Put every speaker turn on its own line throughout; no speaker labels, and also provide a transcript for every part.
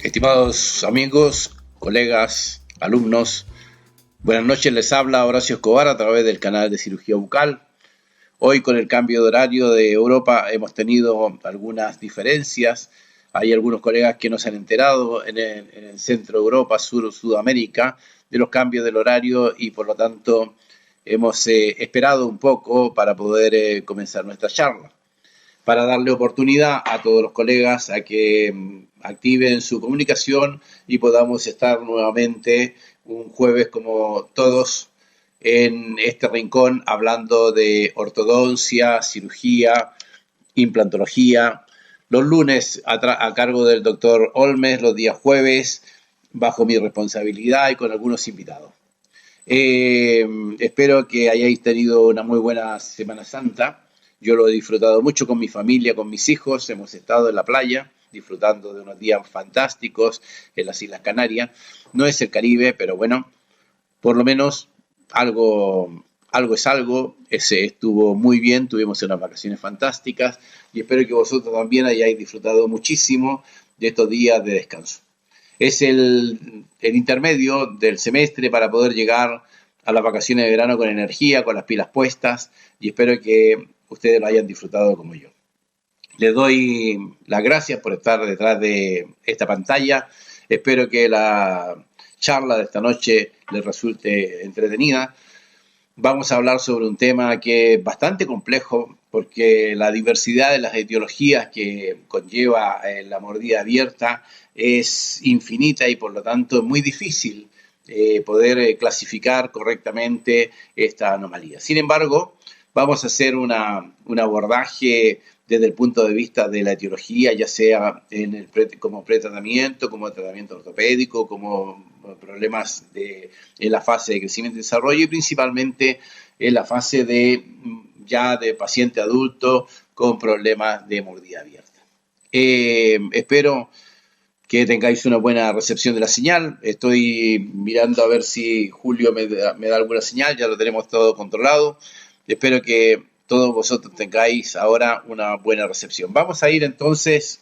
Estimados amigos, colegas, alumnos, buenas noches, les habla Horacio Escobar a través del canal de cirugía bucal. Hoy con el cambio de horario de Europa hemos tenido algunas diferencias. Hay algunos colegas que no se han enterado en el centro de Europa, Sudamérica, de los cambios del horario y por lo tanto hemos esperado un poco para poder comenzar nuestra charla, para darle oportunidad a todos los colegas a que activen su comunicación y podamos estar nuevamente un jueves como todos en este rincón hablando de ortodoncia, cirugía, implantología. Los lunes a cargo del doctor Olmes, los días jueves bajo mi responsabilidad y con algunos invitados. Espero que hayáis tenido una muy buena Semana Santa. Yo lo he disfrutado mucho con mi familia, con mis hijos. Hemos estado en la playa disfrutando de unos días fantásticos en las Islas Canarias. No es el Caribe, pero bueno, por lo menos algo es algo. Ese estuvo muy bien, tuvimos unas vacaciones fantásticas y espero que vosotros también hayáis disfrutado muchísimo de estos días de descanso. Es el intermedio del semestre para poder llegar a las vacaciones de verano con energía, con las pilas puestas, y espero que ustedes lo hayan disfrutado como yo. Les doy las gracias por estar detrás de esta pantalla. Espero que la charla de esta noche les resulte entretenida. Vamos a hablar sobre un tema que es bastante complejo porque la diversidad de las etiologías que conlleva la mordida abierta es infinita y por lo tanto es muy difícil poder clasificar correctamente esta anomalía. Sin embargo, vamos a hacer un abordaje desde el punto de vista de la etiología, ya sea como pretratamiento, como tratamiento ortopédico, como problemas en la fase de crecimiento y desarrollo y principalmente en la fase de paciente adulto con problemas de mordida abierta. Espero que tengáis una buena recepción de la señal. Estoy mirando a ver si Julio me da alguna señal, ya lo tenemos todo controlado. Espero que todos vosotros tengáis ahora una buena recepción. Vamos a ir entonces,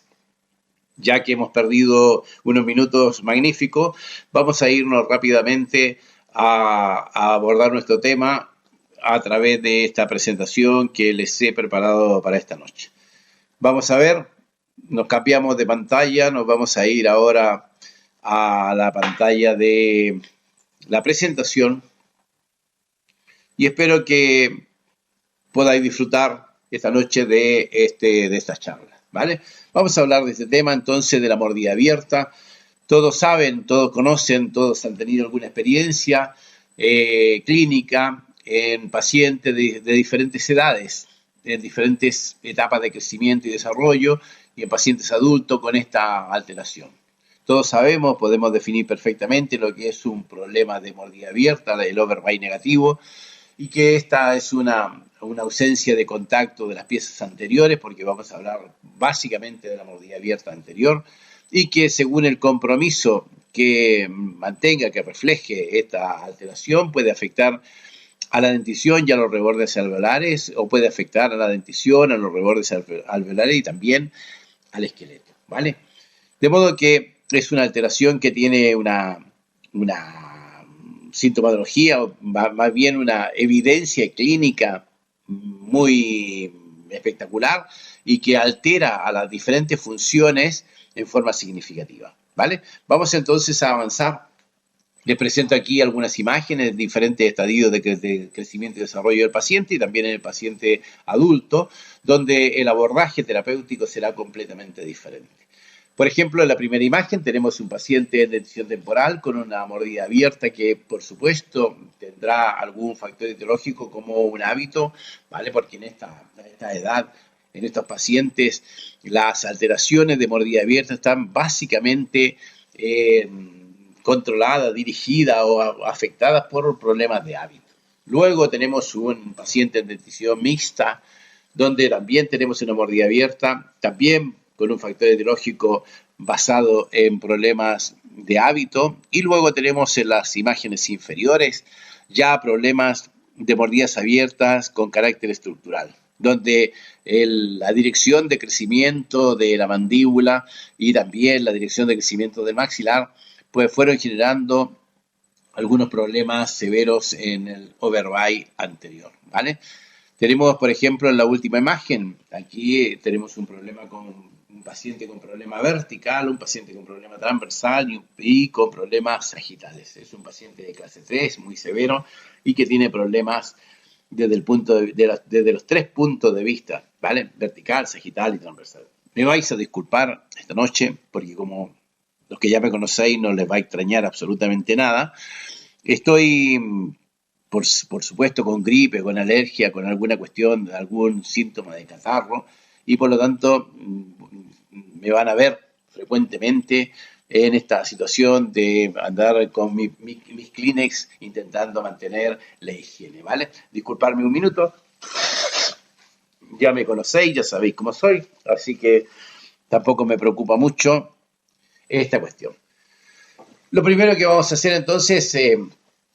ya que hemos perdido unos minutos magníficos, vamos a irnos rápidamente a abordar nuestro tema a través de esta presentación que les he preparado para esta noche. Vamos a ver, nos cambiamos de pantalla, nos vamos a ir ahora a la pantalla de la presentación y espero que podáis disfrutar esta noche de esta charla, ¿vale? Vamos a hablar de este tema entonces de la mordida abierta. Todos saben, todos conocen, todos han tenido alguna experiencia clínica en pacientes de diferentes edades, en diferentes etapas de crecimiento y desarrollo y en pacientes adultos con esta alteración. Todos sabemos, podemos definir perfectamente lo que es un problema de mordida abierta, el overbite negativo, y que esta es una ausencia de contacto de las piezas anteriores, porque vamos a hablar básicamente de la mordida abierta anterior, y que según el compromiso que mantenga, que refleje esta alteración, puede afectar a la dentición y a los rebordes alveolares, o puede afectar a la dentición, a los rebordes alveolares y también al esqueleto, ¿vale? De modo que es una alteración que tiene una sintomatología, o más bien una evidencia clínica muy espectacular y que altera a las diferentes funciones en forma significativa, ¿vale? Vamos entonces a avanzar. Les presento aquí algunas imágenes de diferentes estadios de crecimiento y desarrollo del paciente y también en el paciente adulto, donde el abordaje terapéutico será completamente diferente. Por ejemplo, en la primera imagen tenemos un paciente en dentición temporal con una mordida abierta que, por supuesto, tendrá algún factor etiológico como un hábito, ¿vale? Porque en esta edad, en estos pacientes, las alteraciones de mordida abierta están básicamente controladas, dirigidas o afectadas por problemas de hábito. Luego tenemos un paciente en dentición mixta, donde también tenemos una mordida abierta, también con un factor etiológico basado en problemas de hábito. Y luego tenemos en las imágenes inferiores ya problemas de mordidas abiertas con carácter estructural, donde la dirección de crecimiento de la mandíbula y también la dirección de crecimiento del maxilar, pues fueron generando algunos problemas severos en el overbite anterior, ¿vale? Tenemos, por ejemplo, en la última imagen, aquí tenemos un problema con un paciente con problema vertical, un paciente con problema transversal y con problemas sagitales. Es un paciente de clase 3, muy severo, y que tiene problemas desde desde los 3 puntos de vista, ¿vale? Vertical, sagital y transversal. Me vais a disculpar esta noche, porque como los que ya me conocéis no les va a extrañar absolutamente nada. Estoy, por supuesto, con gripe, con alergia, con alguna cuestión, algún síntoma de catarro, y por lo tanto me van a ver frecuentemente en esta situación de andar con mis Kleenex intentando mantener la higiene, ¿vale? Disculparme un minuto. Ya me conocéis, ya sabéis cómo soy, así que tampoco me preocupa mucho esta cuestión. Lo primero que vamos a hacer entonces es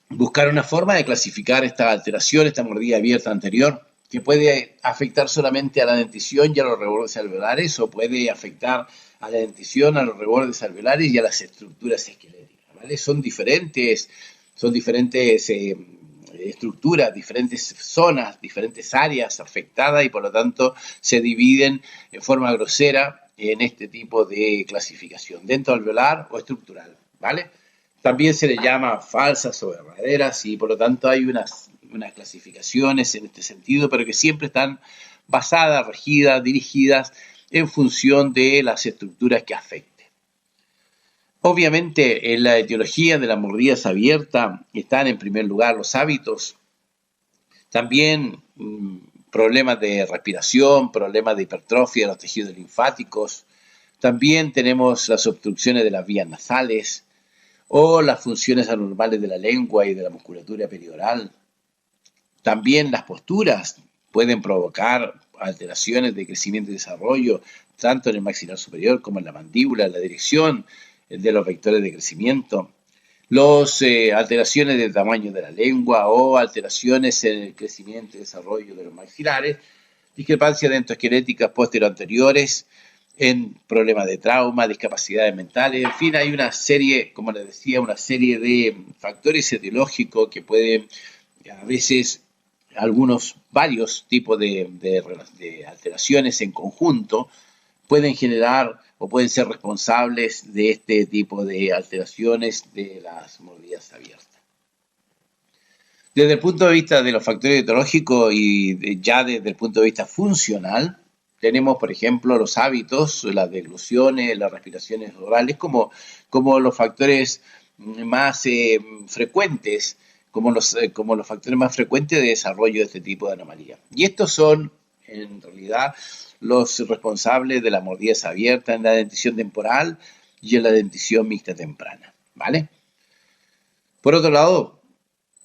buscar una forma de clasificar esta alteración, esta mordida abierta anterior, que puede afectar solamente a la dentición y a los rebordes alveolares, o puede afectar a la dentición, a los rebordes alveolares y a las estructuras esqueléticas, ¿vale? Son diferentes estructuras, diferentes zonas, diferentes áreas afectadas y por lo tanto se dividen en forma grosera en este tipo de clasificación, dento alveolar o estructural, ¿vale? También se le llama falsas o verdaderas y por lo tanto hay unas clasificaciones en este sentido, pero que siempre están basadas, regidas, dirigidas en función de las estructuras que afecten. Obviamente, en la etiología de las mordidas abiertas están en primer lugar los hábitos, también problemas de respiración, problemas de hipertrofia de los tejidos linfáticos, también tenemos las obstrucciones de las vías nasales o las funciones anormales de la lengua y de la musculatura perioral. También las posturas pueden provocar alteraciones de crecimiento y desarrollo, tanto en el maxilar superior como en la mandíbula, en la dirección de los vectores de crecimiento. Las alteraciones del tamaño de la lengua o alteraciones en el crecimiento y desarrollo de los maxilares, discrepancias dentoesqueléticas posterior-anteriores, en problemas de trauma, discapacidades mentales, en fin, hay una serie, como les decía, una serie de factores etiológicos que pueden, a veces, varios tipos de alteraciones en conjunto, pueden generar o pueden ser responsables de este tipo de alteraciones de las mordidas abiertas. Desde el punto de vista de los factores etiológicos y ya desde el punto de vista funcional, tenemos, por ejemplo, los hábitos, las degluciones, las respiraciones orales, como los factores más frecuentes, como los factores más frecuentes de desarrollo de este tipo de anomalía. Y estos son, en realidad, los responsables de las mordidas abiertas en la dentición temporal y en la dentición mixta temprana, ¿vale? Por otro lado,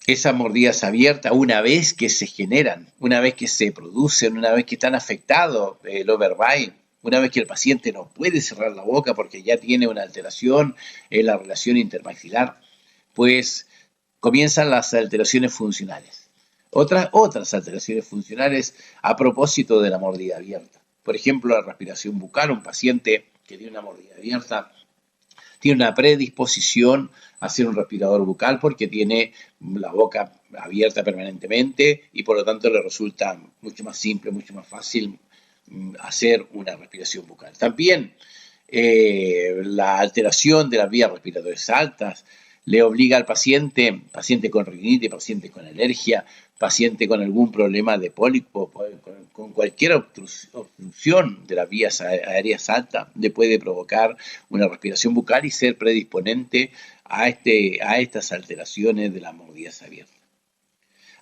esas mordidas abiertas, una vez que se generan, una vez que se producen, una vez que están afectados el overbite, una vez que el paciente no puede cerrar la boca porque ya tiene una alteración en la relación intermaxilar, pues comienzan las alteraciones funcionales. Otras alteraciones funcionales a propósito de la mordida abierta. Por ejemplo, la respiración bucal, un paciente que tiene una mordida abierta tiene una predisposición a ser un respirador bucal porque tiene la boca abierta permanentemente y por lo tanto le resulta mucho más simple, mucho más fácil hacer una respiración bucal. También la alteración de las vías respiratorias altas le obliga al paciente con rinitis, paciente con alergia, paciente con algún problema de pólipo, con cualquier obstrucción de las vías aéreas altas, le puede provocar una respiración bucal y ser predisponente a estas alteraciones de las mordidas abiertas.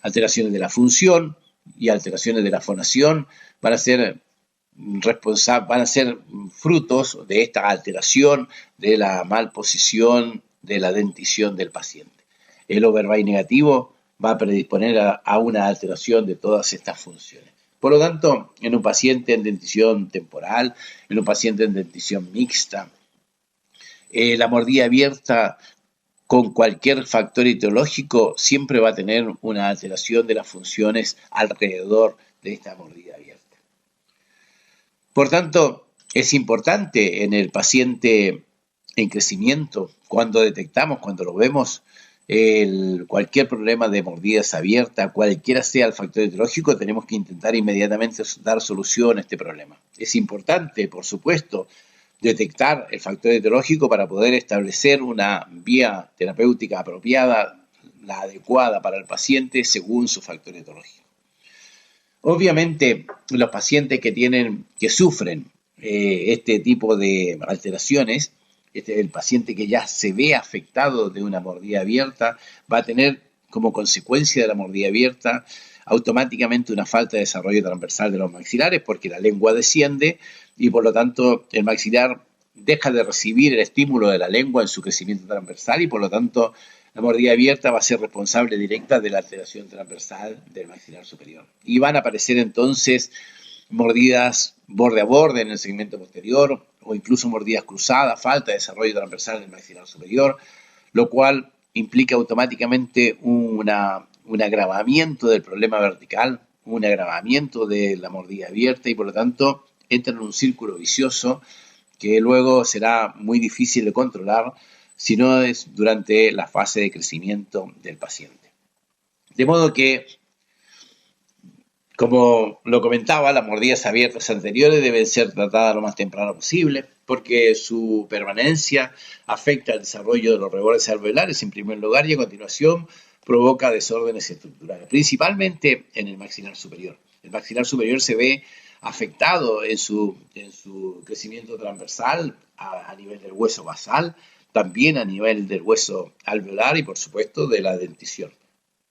Alteraciones de la función y alteraciones de la fonación van a ser frutos de esta alteración de la malposición de la dentición del paciente. El overbite negativo va a predisponer a una alteración de todas estas funciones. Por lo tanto, en un paciente en dentición temporal, en un paciente en dentición mixta, la mordida abierta con cualquier factor etiológico siempre va a tener una alteración de las funciones alrededor de esta mordida abierta. Por tanto, es importante en el paciente en crecimiento, cuando detectamos, cuando lo vemos, cualquier problema de mordidas abiertas, cualquiera sea el factor etiológico, tenemos que intentar inmediatamente dar solución a este problema. Es importante, por supuesto, detectar el factor etiológico para poder establecer una vía terapéutica apropiada, la adecuada para el paciente según su factor etiológico. Obviamente, los pacientes que sufren este tipo de alteraciones, el paciente que ya se ve afectado de una mordida abierta, va a tener como consecuencia de la mordida abierta automáticamente una falta de desarrollo transversal de los maxilares, porque la lengua desciende y por lo tanto el maxilar deja de recibir el estímulo de la lengua en su crecimiento transversal y por lo tanto la mordida abierta va a ser responsable directa de la alteración transversal del maxilar superior. Y van a aparecer entonces mordidas borde a borde en el segmento posterior o incluso mordidas cruzadas, falta de desarrollo transversal del maxilar superior, lo cual implica automáticamente un agravamiento del problema vertical, un agravamiento de la mordida abierta y por lo tanto entra en un círculo vicioso que luego será muy difícil de controlar si no es durante la fase de crecimiento del paciente. De modo que, como lo comentaba, las mordidas abiertas anteriores deben ser tratadas lo más temprano posible porque su permanencia afecta al desarrollo de los rebordes alveolares en primer lugar y a continuación provoca desórdenes estructurales, principalmente en el maxilar superior. El maxilar superior se ve afectado en su crecimiento transversal a nivel del hueso basal, también a nivel del hueso alveolar y por supuesto de la dentición.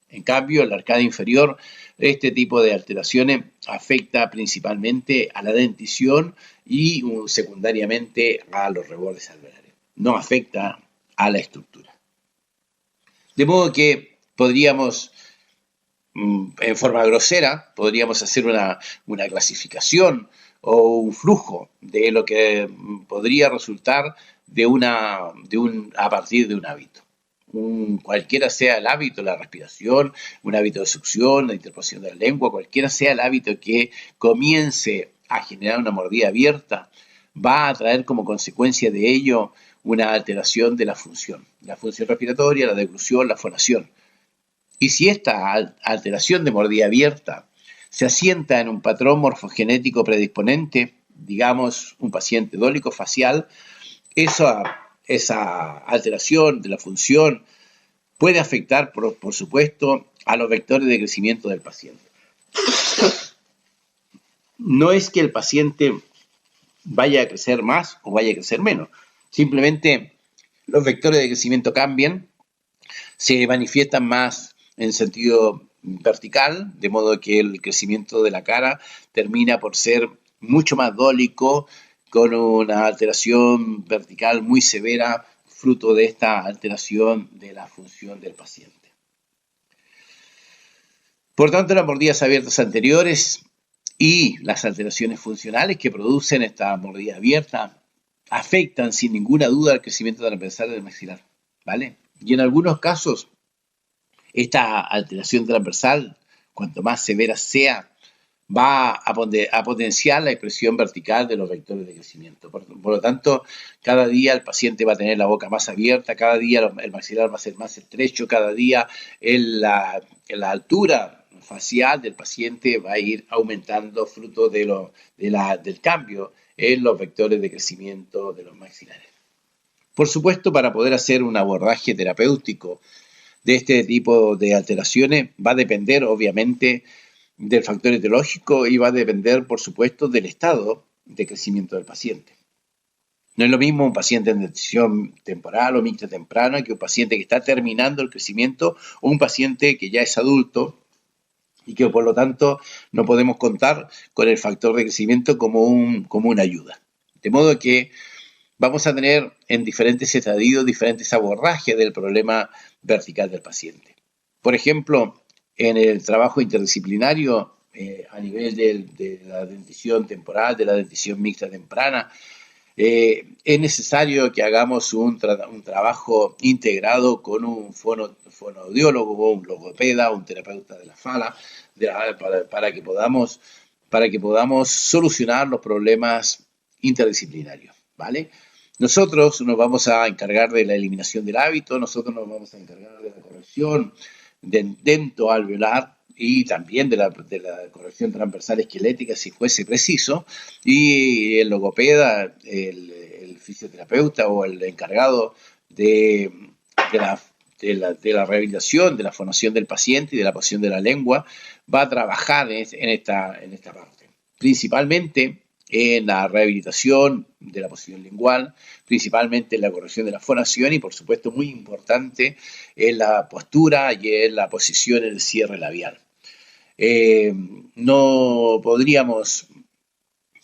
En cambio, en la arcada inferior, este tipo de alteraciones afecta principalmente a la dentición y secundariamente a los rebordes alveolares. No afecta a la estructura. De modo que podríamos, en forma grosera, podríamos hacer una clasificación o un flujo de lo que podría resultar a partir de un hábito. Cualquiera sea el hábito, la respiración, un hábito de succión, la interposición de la lengua, cualquiera sea el hábito que comience a generar una mordida abierta, va a traer como consecuencia de ello una alteración de la función respiratoria, la deglución, la fonación. Y si esta alteración de mordida abierta se asienta en un patrón morfogenético predisponente, digamos un paciente dólico facial, esa alteración de la función puede afectar, por supuesto, a los vectores de crecimiento del paciente. No es que el paciente vaya a crecer más o vaya a crecer menos, simplemente los vectores de crecimiento cambian, se manifiestan más en sentido vertical, de modo que el crecimiento de la cara termina por ser mucho más dólico, con una alteración vertical muy severa, fruto de esta alteración de la función del paciente. Por tanto, las mordidas abiertas anteriores y las alteraciones funcionales que producen esta mordida abierta afectan sin ninguna duda al crecimiento transversal del maxilar, ¿vale? Y en algunos casos, esta alteración transversal, cuanto más severa sea, va a potenciar la expresión vertical de los vectores de crecimiento. Por lo tanto, cada día el paciente va a tener la boca más abierta, cada día el maxilar va a ser más estrecho, cada día la altura facial del paciente va a ir aumentando fruto del cambio en los vectores de crecimiento de los maxilares. Por supuesto, para poder hacer un abordaje terapéutico de este tipo de alteraciones va a depender, obviamente, del factor etiológico y va a depender, por supuesto, del estado de crecimiento del paciente. No es lo mismo un paciente en dentición temporal o mixta temprana que un paciente que está terminando el crecimiento o un paciente que ya es adulto y que por lo tanto no podemos contar con el factor de crecimiento como una ayuda. De modo que vamos a tener en diferentes estadios diferentes abordajes del problema vertical del paciente. Por ejemplo, en el trabajo interdisciplinario a nivel de la dentición temporal, de la dentición mixta temprana, Es necesario que hagamos un trabajo integrado con un fonoaudiólogo, un logopeda, un terapeuta de la fala, para que podamos solucionar los problemas interdisciplinarios, ¿vale? Nosotros nos vamos a encargar de la eliminación del hábito, nosotros nos vamos a encargar de la corrección dento alveolar y también de la corrección transversal esquelética si fuese preciso, y el logopeda, el fisioterapeuta o el encargado de, de la de la rehabilitación, de la fonación del paciente y de la posición de la lengua, va a trabajar en esta parte. Principalmente en la rehabilitación de la posición lingual, principalmente en la corrección de la fonación y, por supuesto, muy importante, en la postura y en la posición en el cierre labial. No podríamos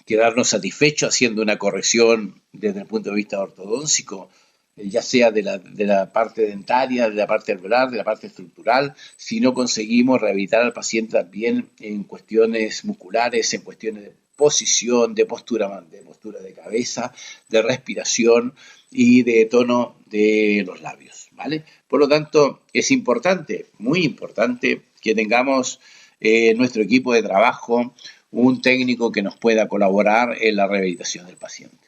quedarnos satisfechos haciendo una corrección desde el punto de vista ortodóntico, ya sea de la parte dentaria, de la parte alveolar, de la parte estructural, si no conseguimos rehabilitar al paciente también en cuestiones musculares, en cuestiones de posición, de postura de cabeza, de respiración y de tono de los labios, ¿vale? Por lo tanto, es importante, muy importante, que tengamos nuestro equipo de trabajo un técnico que nos pueda colaborar en la rehabilitación del paciente.